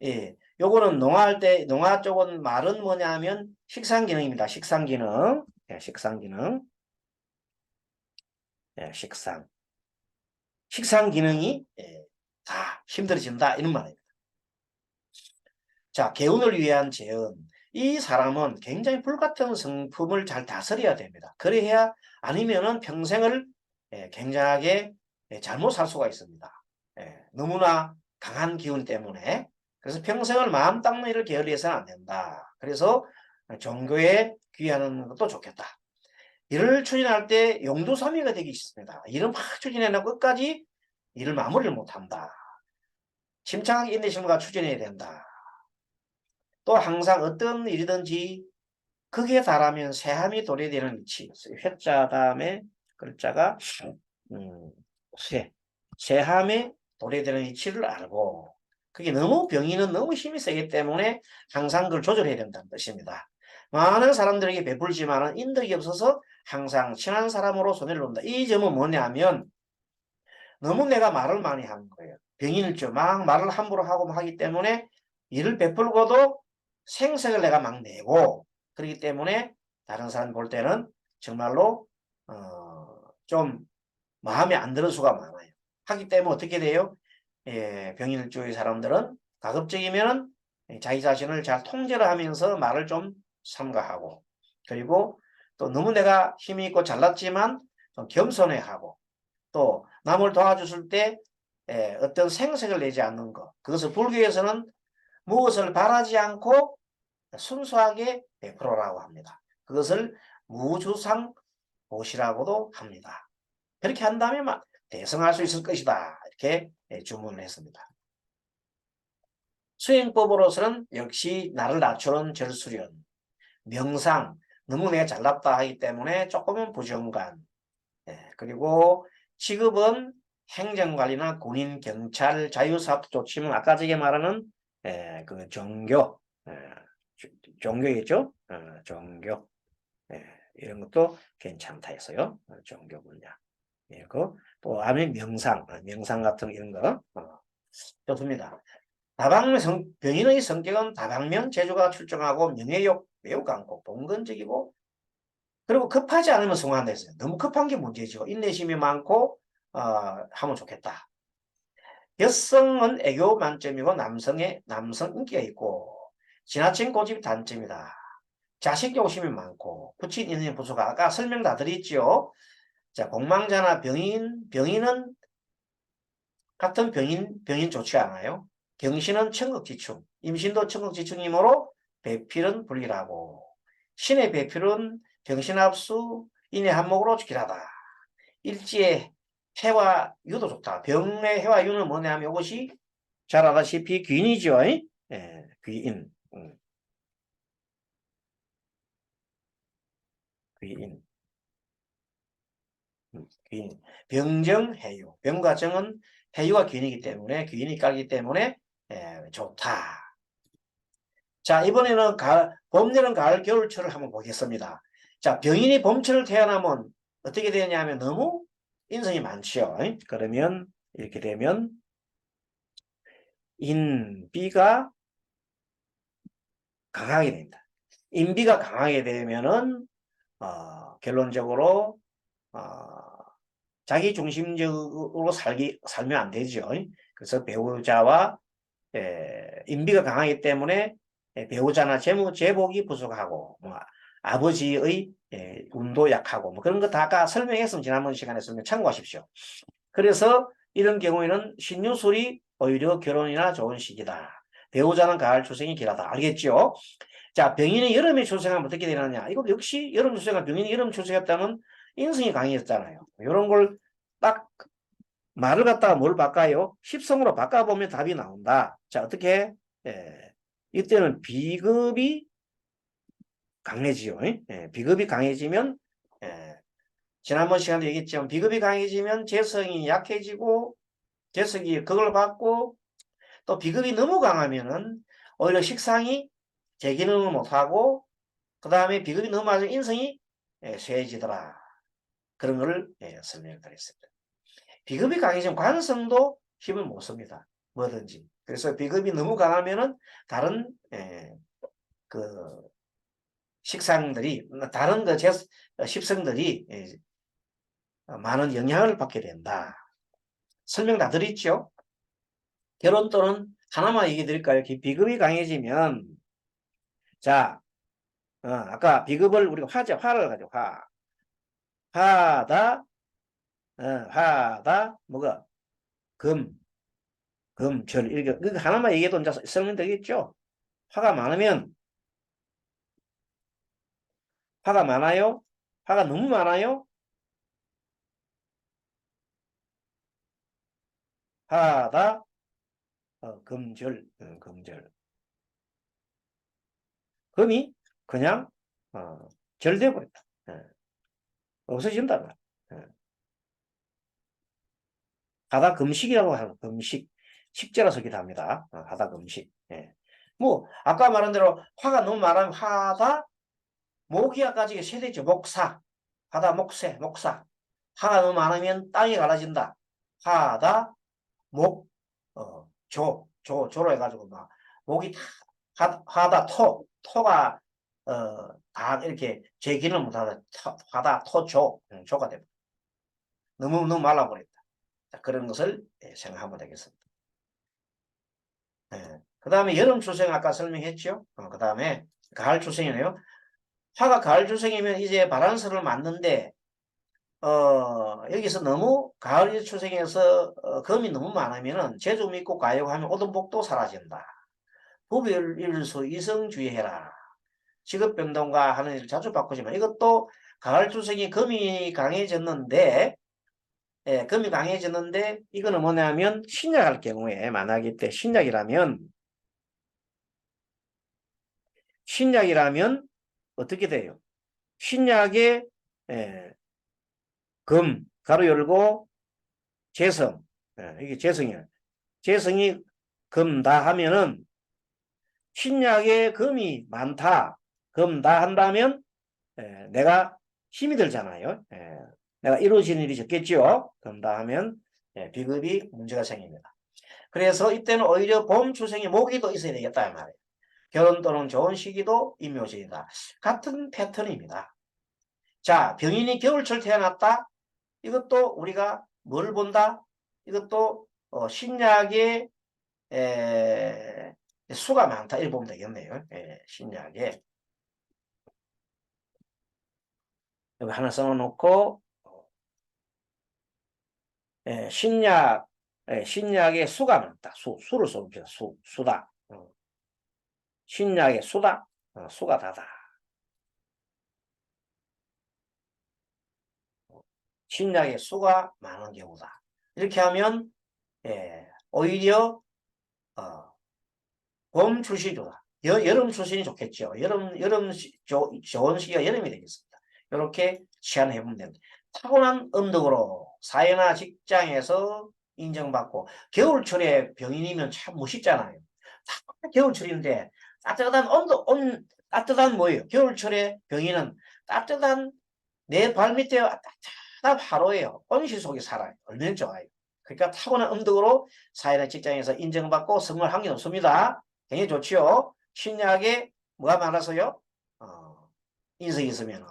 예, 요거는 농화할 때 농화 쪽은 말은 뭐냐면 식상 기능입니다. 식상 기능, 식상 기능, 식상 기능이 다 힘들어진다 이런 말입니다. 자, 개운을 위한 재은. 이 사람은 굉장히 불같은 성품을 잘 다스려야 됩니다. 그래야 아니면은 평생을 굉장하게 잘못 살 수가 있습니다. 너무나 강한 기운 때문에. 그래서 평생을 마음 닦는 일을 게을리해서는 안 된다. 그래서 종교에 귀하는 것도 좋겠다. 일을 추진할 때 용두사미가 되기 쉽습니다. 일을 막 추진해놓고 끝까지 일을 마무리를 못한다. 침착하게 인내심과 추진해야 된다. 또 항상 어떤 일이든지 극에 달하면 새함이 도래되는 위치. 회자 다음에 글자가 새함에 도래되는 위치를 알고 그게 너무 병이는 너무 힘이 세기 때문에 항상 그걸 조절해야 된다는 뜻입니다. 많은 사람들에게 베풀지만 인덕이 없어서 항상 친한 사람으로 손해를 본다. 이 점은 뭐냐면 너무 내가 말을 많이 하는 거예요. 병인일죠. 막 말을 함부로 하고 하기 때문에 일을 베풀고도 생색을 내가 막 내고 그렇기 때문에 다른 사람 볼 때는 정말로 좀 마음에 안 드는 수가 많아요. 하기 때문에 어떻게 돼요? 병인일주의 사람들은 가급적이면 자기 자신을 잘 통제를 하면서 말을 좀 삼가하고 그리고 또 너무 내가 힘이 있고 잘났지만 좀 겸손해하고 또 남을 도와줬을 때 어떤 생색을 내지 않는 것. 그것을 불교에서는 무엇을 바라지 않고 순수하게 베풀어라고 합니다. 그것을 무주상보시라고도 합니다. 그렇게 한다면 대성할 수 있을 것이다. 이렇게 주문을 했습니다. 수행법으로서는 역시 나를 낮추는 절수련, 명상, 너무 내가 잘났다 하기 때문에 조금은 부정관, 그리고 직업은 행정관리나 군인, 경찰, 자유사업도 좋지만 아까 전에 말하는 그 종교겠죠? 종교 이런 것도 괜찮다 해서요. 종교 분야. 또 아니면 명상 같은 이런 거 좋습니다. 병인의 성격은 다방면 재주가 출중하고 명예욕 매우 강고 봉건적이고 그리고 급하지 않으면 성공한다 했어요. 너무 급한 게 문제죠. 인내심이 많고 하면 좋겠다. 여성은 애교 만점이고 남성 인기가 있고 지나친 고집이 단점이다. 자식 욕심이 많고 부친 인연이 부수가 아까 설명 다 드렸죠. 자, 공망자나 병인은 같은 병인 좋지 않아요. 경신은 천극지충, 임신도 천극지충이므로 배필은 불길하고 신의 배필은 경신합수 인의 한목으로 길하다. 일지의 해와 유도 좋다. 병의 해와 유는 뭐냐면 이것이 잘 아다시피 귀인이죠. 귀인. 귀인. 귀인. 병정해유. 병과 정은 해유가 귀인이기 때문에 귀인이 깔기 때문에 좋다. 자, 이번에는 봄, 여름, 가을, 겨울철을 한번 보겠습니다. 자, 병인이 봄철을 태어나면 어떻게 되냐면 너무 인성이 많죠. 그러면 이렇게 되면 인비가 강하게 됩니다. 인비가 강하게 되면은 결론적으로 자기 중심적으로 살면 안 되죠. 그래서 배우자와 인비가 강하기 때문에 배우자나 제복이 부족하고 뭐 아버지의 운도 약하고 뭐 그런 거 다 아까 설명했으면 지난번 시간에 설명 참고하십시오. 그래서 이런 경우에는 신유술이 오히려 결혼이나 좋은 시기다. 배우자는 가을 출생이 길하다. 알겠죠? 자, 병인이 여름에 출생하면 어떻게 되느냐? 이거 역시 여름 출생한 병인이 여름 출생했다면 인성이 강해졌잖아요. 이런 걸 딱 말을 갖다가 뭘 바꿔요? 십성으로 바꿔보면 답이 나온다. 자, 어떻게? 예, 이때는 비급이 강해지요. 예, 비급이 강해지면 예, 지난번 시간에 얘기했지만 비급이 강해지면 재성이 약해지고 재성이 그걸 받고 또 비급이 너무 강하면은 오히려 식상이 제 기능을 못하고 그 다음에 비급이 너무 많아서 인성이 쇠해지더라. 그런 거를 설명을 드렸습니다. 비급이 강해지면 관성도 힘을 못 씁니다. 뭐든지. 그래서 비급이 너무 강하면은 다른 그 식상들이 다른 그 십성들이 많은 영향을 받게 된다. 설명 다 드렸죠? 결혼 또는 하나만 얘기해 드릴까요? 비급이 강해지면 자 아까 비급을 우리가 화를 가지고 화다 화다 뭐가 금절 이렇게 하나만 얘기해도 이제 설명되겠죠? 화가 많으면 화가 많아요? 화가 너무 많아요? 화다 금절 금이 그냥 절돼 버렸다. 없어진다. 하다 금식이라고 하는 금식 식재라서 기도합니다. 하다 금식. 예. 뭐 아까 말한 대로 화가 너무 많으면 하다 모기야까지 세대죠. 목사 하다 목사 화가 너무 많으면 땅이 갈라진다. 하다 조로 해가지고 막 목이 하다 토가 다 이렇게 제기는 못하다 하다 조가 됩니다. 너무 말라버렸다. 그런 것을 생각하면 되겠습니다. 그 다음에 여름 출생 아까 설명했죠. 그 다음에 가을 출생이네요. 화가 가을 출생이면 이제 바란스를 맞는데 여기서 너무 가을 출생에서 금이 너무 많으면은 재주 믿고 가요하면 오동복도 사라진다. 부별일수 이성주의해라. 직업변동과 하는 일을 자주 바꾸지만 이것도 가을 출생이 금이 강해졌는데 금이 강해졌는데 이거는 뭐냐면 신약할 경우에 만약에 때 신약이라면 어떻게 돼요? 신약에 금 가로 열고 재성 이게 재성이야. 재성이 금다 하면은 신약에 금이 많다. 금다 한다면 내가 힘이 들잖아요. 내가 이루어지는 일이 적겠죠. 금다 하면 비급이 문제가 생깁니다. 그래서 이때는 오히려 봄 출생에 모기도 있어야 되겠다 말이에요. 결혼 또는 좋은 시기도 임묘진이다. 같은 패턴입니다. 자, 병인이 겨울철 태어났다. 이것도 우리가 뭘 본다? 이것도 신약에 수가 많다. 이렇게 보면 되겠네요. 신약에 여기 하나 써놓고 신약에 수가 많다. 수를 써봅시다. 수다. 신약의 수다. 수가 다다. 신약의 수가 많은 경우다. 이렇게 하면 오히려 봄 출신이 좋다. 여름 출신이 좋겠죠. 좋은 시기가 여름이 되겠습니다. 이렇게 치환해보면 됩니다. 타고난 음덕으로 사회나 직장에서 인정받고 겨울철에 병인이면 참 멋있잖아요. 겨울철인데 따뜻한 뭐예요? 겨울철에 병인은 따뜻한 내 발밑에 따뜻한 화로예요. 온실 속에 살아요. 얼마나 좋아요. 그러니까 타고난 음덕으로 사회나 직장에서 인정받고 성공할 확률이 높습니다. 굉장히 좋지요. 신약에 뭐가 많아서요? 인성이 있으면.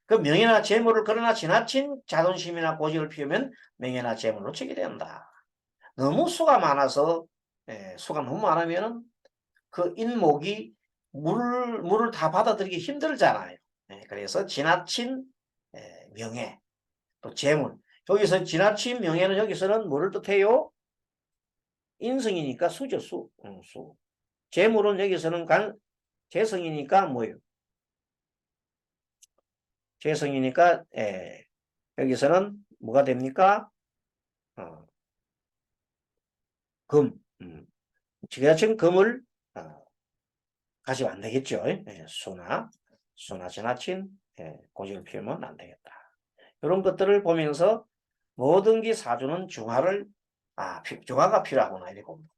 그 명예나 재물을 그러나 지나친 자존심이나 고집을 피우면 명예나 재물을 놓치게 된다. 너무 수가 많아서 수가 너무 많으면 그 인목이 물을 다 받아들이기 힘들잖아요. 그래서 지나친 명예 또 재물 여기서 지나친 명예는 여기서는 뭐를 뜻해요? 인성이니까 수죠, 수. 수. 재물은 여기서는 재성이니까 뭐예요? 재성이니까, 여기서는 뭐가 됩니까? 금. 지나친 금을 가지면 안 되겠죠. 수나 지나친 고집을 피우면 안 되겠다. 이런 것들을 보면서 뭐든지 사주는 중화가 필요하구나 이렇게 봅니다.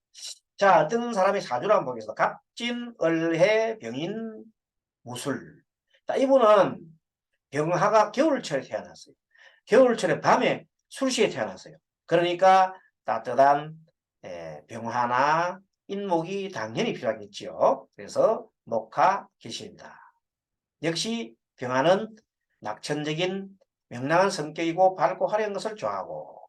자, 어떤 사람이 사주를 한번 보겠습니다. 갑진, 을해, 병인, 무술. 자, 이분은 병화가 겨울철에 태어났어요. 겨울철에 밤에 술시에 태어났어요. 그러니까 따뜻한 병화나 인목이 당연히 필요하겠죠. 그래서 목화 기시입니다. 역시 병화는 낙천적인 명랑한 성격이고 밝고 화려한 것을 좋아하고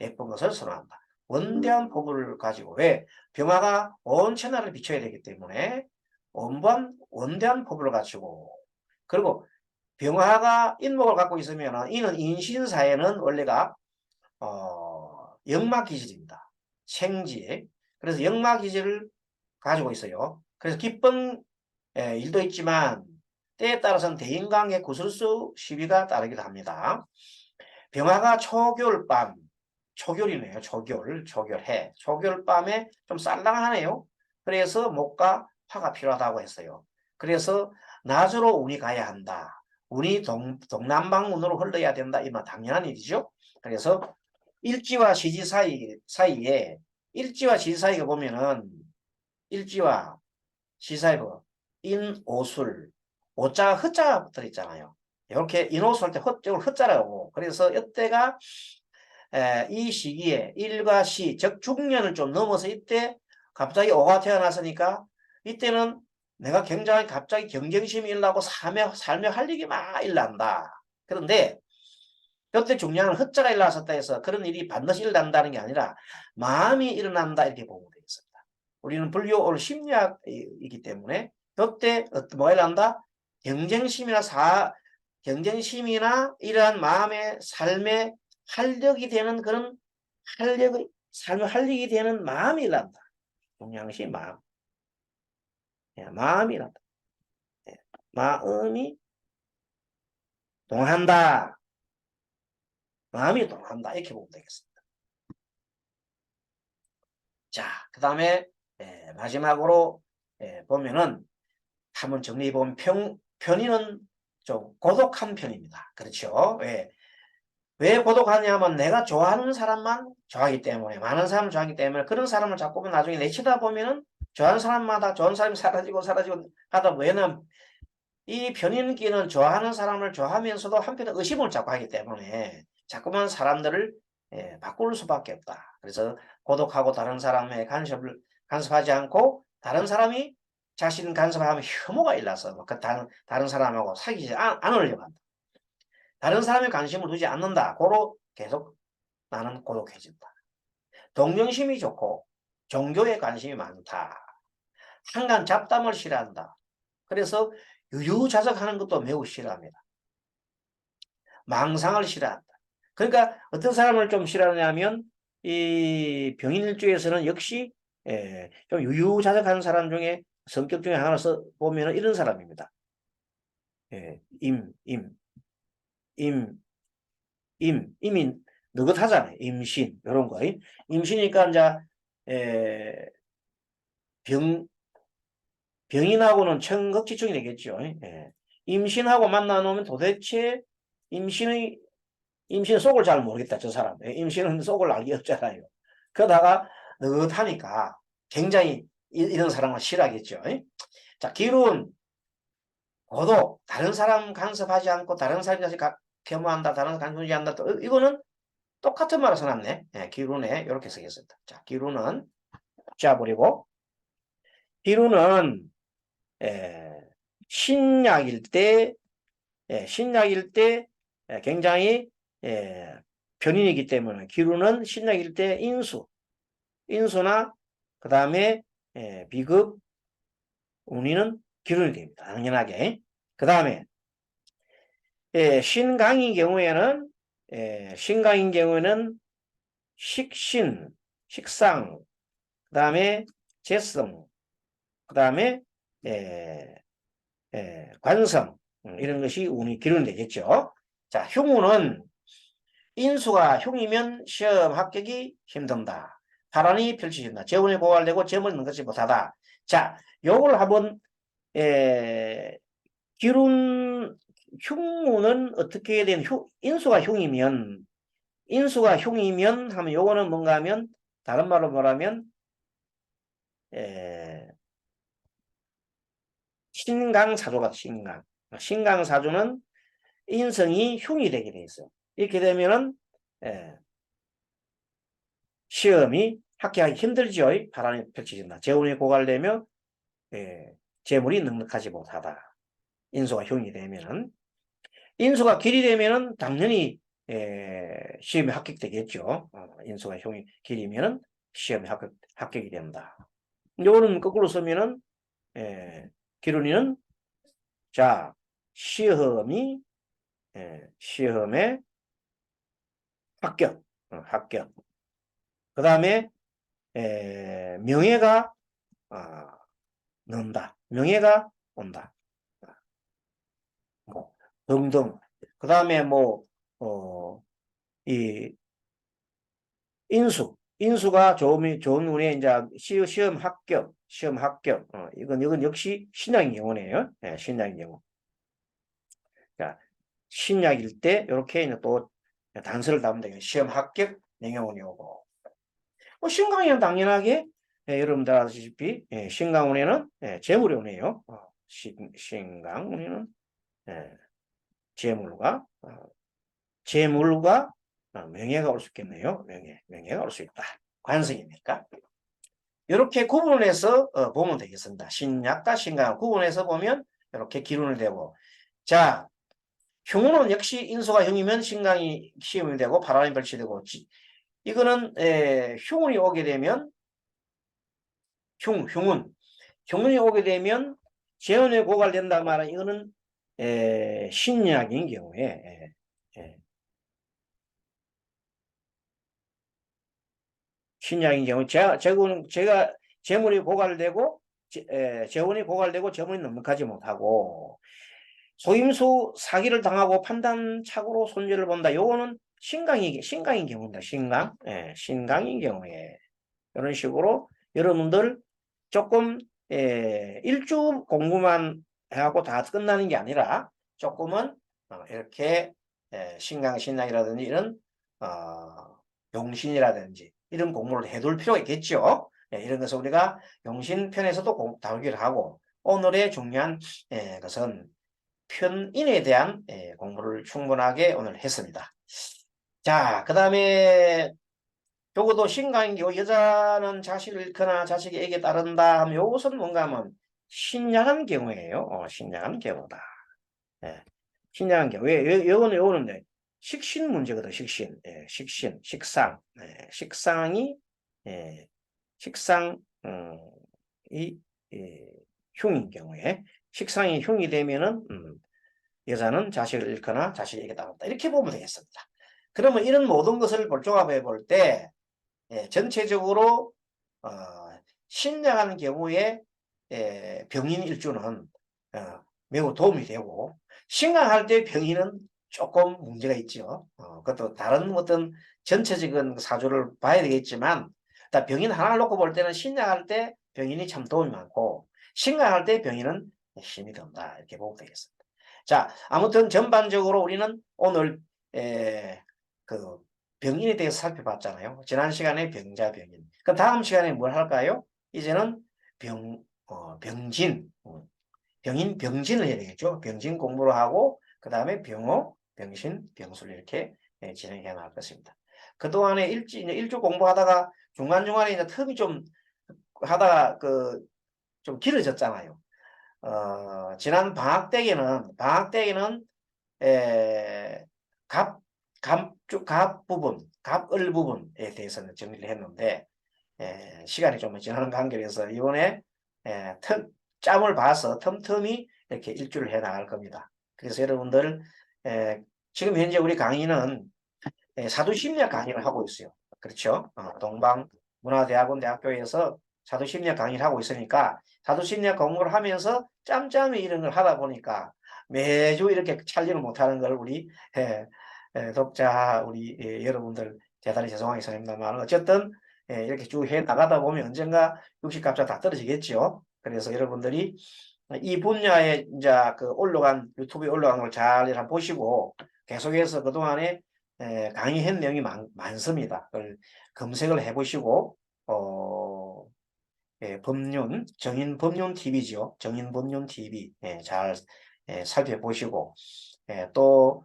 예쁜 것을 선호한다. 원대한 포부를 가지고 왜? 병화가 온 천하를 비춰야 되기 때문에 원대한 포부를 갖추고 그리고 병화가 인목을 갖고 있으면 이는 인신사에는 원래가 역마기질입니다. 생지. 그래서 역마기질을 가지고 있어요. 그래서 기쁜 일도 있지만 때에 따라서는 대인관계 구설수 시비가 따르기도 합니다. 병화가 초겨울밤, 초겨울이네요. 초겨울해. 초겨울밤에 좀 쌀랑하네요. 그래서 목과 화가 필요하다고 했어요. 그래서 낮으로 운이 가야 한다. 운이 동남방 운으로 흘러야 된다. 이 말 당연한 일이죠. 그래서 일지와 시지 사이에 일지와 시지 사이가 보면은 일지와 시 사이에 인오술 오자 허자가 붙어 있잖아요. 이렇게 인오술 할 때 허자라고. 그래서 이때가 이 시기에 일과 시, 즉 중년을 좀 넘어서 이때 갑자기 오가 태어났으니까 이때는 내가 굉장히 갑자기 경쟁심이 일어나고 삶에 활력이 막 일어난다. 그런데 이때 중년은 헛자가 일어났었다 해서 그런 일이 반드시 일어난다는 게 아니라 마음이 일어난다 이렇게 보면 되겠습니다. 우리는 불교 심리학이기 때문에 이때 뭐가 일어난다? 경쟁심이나 이러한 마음의 삶의 활력이 되는 그런 삶의 활력이 되는 마음이 일어난다. 중요시 마음. 마음이 일어난다. 마음이 동한다. 마음이 동한다. 이렇게 보면 되겠습니다. 자, 그 다음에 마지막으로 보면은 한번 정리해보면 편인은 좀 고독한 편입니다. 그렇죠? 왜 고독하냐면 내가 좋아하는 사람만 좋아하기 때문에 많은 사람을 좋아하기 때문에 그런 사람을 자꾸 나중에 내치다 보면은 좋아하는 사람마다 좋은 사람이 사라지고 하다 보면은 이 편인기는 좋아하는 사람을 좋아하면서도 한편에 의심을 자꾸 하기 때문에 자꾸만 사람들을 바꿀 수밖에 없다. 그래서 고독하고 다른 사람의 간섭하지 않고 다른 사람이 자신 간섭하면 혐오가 일어나서 그 다른 사람하고 사귀지 않으려고 한다. 다른 사람의 관심을 두지 않는다. 고로 계속 나는 고독해진다. 동정심이 좋고 종교에 관심이 많다. 한간 잡담을 싫어한다. 그래서 유유자적하는 것도 매우 싫어합니다. 망상을 싫어한다. 그러니까 어떤 사람을 좀 싫어하냐면 이 병인일주에서는 역시 좀 유유자적한 사람 중에 성격 중에 하나 보면 이런 사람입니다. 임이 느긋하잖아요. 임신 이런 거. 임신이니까 이제 병인하고는 청극지충이 되겠죠. 임신하고 만나놓으면 도대체 임신의 속을 잘 모르겠다, 저 사람. 임신은 속을 알기 없잖아요. 그러다가 느긋하니까 굉장히 이런 사람을 싫어하겠죠. 자, 기룬, 고독, 다른 사람 간섭하지 않고 다른 사람이 겸허한다, 다른 사람 간섭하지 않는다. 이거는 똑같은 말을 써놨네. 기룬에 이렇게 쓰겠습니다. 자, 기룬은 짜버리고 기룬은 신약일 때 굉장히 변인이기 때문에 기루는 신약일 때 인수나 그 다음에 비급 운이는 기룬이 됩니다. 당연하게. 그 다음에 신강의 경우에는 신강인 경우에는 식신, 식상, 그 다음에 재성, 그 다음에 관성, 이런 것이 운이 기르는 되겠죠. 자, 흉운은 인수가 흉이면 시험 합격이 힘든다. 파란이 펼쳐진다. 재운이 고갈되고 점을 넘지 못하다. 자, 요걸 한번 기룬 흉운은 어떻게 된 인수가 흉이면 하면 요거는 뭔가 하면 다른 말로 말하면 신강사조가 신강사조는 인성이 흉이 되게 돼 있어요. 이렇게 되면은 시험이 합격하기 힘들죠. 바람이 펼쳐진다. 재운이 고갈되며 재물이 넉넉하지 못하다. 인수가 흉이 되면은 인수가 길이 되면은 당연히 시험에 합격되겠죠. 인수가 흉이 길이면은 시험에 합격이 된다. 요거는 거꾸로 쓰면은 기run이는 자 시험에 합격. 그 다음에 명예가 는다. 명예가 온다. 뭐 등등. 그 다음에 이 인수가 좋은 운에 이제 시험 합격. 이건 역시 신약인 경우네요. 신약인 경우. 자, 신약일 때 이렇게 또 단서를 담으면 되겠 시험 합격 명예운이 오고. 신강에는 당연하게 여러분들 아시다시피 신강운에는 재물이 오네요. 신강운에는 재물과 명예가 올 수 있겠네요. 명예가 올 수 있다. 관성이니까. 이렇게 구분을 해서 보면 되겠습니다. 신약과 신강 구분해서 보면 이렇게 기운을 대고. 자, 흉은 역시 인수가 흉이면 신강이 시험이 되고 바람이 벌치되고. 이거는 흉운이 오게 되면 흉운이 오게 되면 재운에 고갈된다 말은 이거는 신약인 경우에 신약인 경우 제가 재물이 고갈되고 재운이 고갈되고 재물이 넉넉하지 못하고 소임수 사기를 당하고 판단착오로 손재를 본다. 요거는 신강인 경우입니다. 신강인 경우에 이런 식으로 여러분들 조금 일주 공부만 해갖고 다 끝나는 게 아니라 조금은 이렇게 신강이라든지 이런 용신이라든지 이런 공부를 해둘 필요가 있겠죠. 이런 것을 우리가 용신편에서도 다루기를 하고 오늘의 중요한 것은 편인에 대한 공부를 충분하게 오늘 했습니다. 자, 그 다음에 요것도 신강인 경우 여자는 자식을 잃거나 자식에게 따른다 하면 요것은 뭔가 하면 신약한 경우예요. 신약한 경우다. 신약한 경우. 요거는 식신 문제거든. 식신, 식상. 식상이 흉인 경우에 식상이 흉이 되면은 여자는 자식을 잃거나 자식에게 따른다. 이렇게 보면 되겠습니다. 그러면 이런 모든 것을 종합해 볼 때 전체적으로 신약한 경우에 병인 일주는 매우 도움이 되고 신강할 때 병인은 조금 문제가 있죠. 그것도 다른 어떤 전체적인 사주를 봐야 되겠지만 병인 하나를 놓고 볼 때는 신약할 때 병인이 참 도움이 많고 신강할 때 병인은 힘이 든다. 이렇게 보면 되겠습니다. 자, 아무튼 전반적으로 우리는 오늘 그 병인에 대해서 살펴봤잖아요. 지난 시간에 병자, 병인. 그 다음 시간에 뭘 할까요? 이제는 병진, 병인, 병진을 해야 되겠죠. 병진 공부를 하고 그 다음에 병호, 병신, 병술 이렇게 진행해 나갈 것입니다. 그동안에 일주 공부하다가 중간중간에 이제 틈이 좀 하다가 좀 길어졌잖아요. 지난 방학 때에는 갑을 부분에 대해서는 정리를 했는데 시간이 좀 지나는 관계에서 이번에 짬을 봐서 틈틈이 이렇게 일주를 해 나갈 겁니다. 그래서 여러분들 지금 현재 우리 강의는 사도심리학 강의를 하고 있어요. 그렇죠? 동방문화대학원 대학교에서 사도심리학 강의를 하고 있으니까 사도심리학 공부를 하면서 짬짬이 이런 걸 하다 보니까 매주 이렇게 촬영을 못하는 걸 우리 독자 우리 여러분들 대단히 죄송하게 생각합니다만 어쨌든 이렇게 쭉 해 나가다 보면 언젠가 육식값자 다 떨어지겠죠. 그래서 여러분들이 이 분야에 이제 그 올라간 유튜브에 올라간 걸 잘 한번 보시고 계속해서 그동안에 강의한 내용이 많습니다. 그걸 검색을 해보시고 법륜 정인 법륜 TV죠. 정인 법륜 TV 잘 살펴보시고 또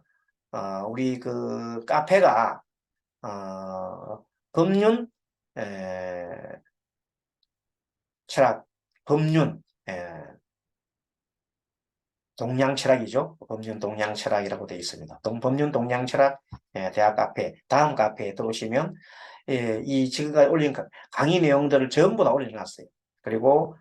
우리 그 카페가 법륜 철학 법륜 동양 철학이죠. 법륜 동양 철학이라고 되어 있습니다. 법륜 동양 철학 대학 카페 다음 카페에 들어오시면 이 지금까지 올린 강의 내용들을 전부 다 올려놨어요. 그리고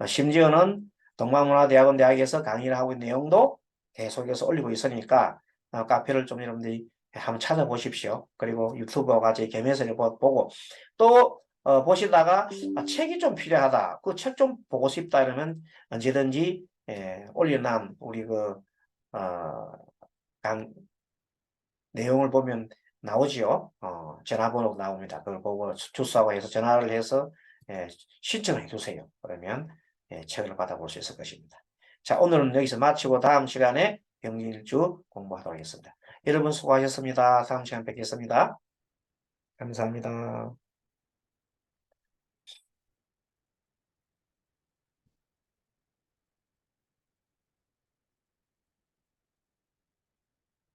심지어는 동방문화대학원 대학에서 강의를 하고 있는 내용도 계속해서 올리고 있으니까 카페를 좀 여러분들이 한번 찾아보십시오. 그리고 유튜브와 같이 겸해서 보고 또 보시다가 책이 좀 필요하다. 그 책 좀 보고 싶다 이러면 언제든지 올려놓은 우리 강 내용을 보면 나오지요. 전화번호 나옵니다. 그걸 보고 주소하고 해서 전화를 해서 신청을 해주세요. 그러면 책을 받아볼 수 있을 것입니다. 자, 오늘은 여기서 마치고 다음 시간에 병일주 공부하도록 하겠습니다. 여러분 수고하셨습니다. 다음 시간 뵙겠습니다. 감사합니다.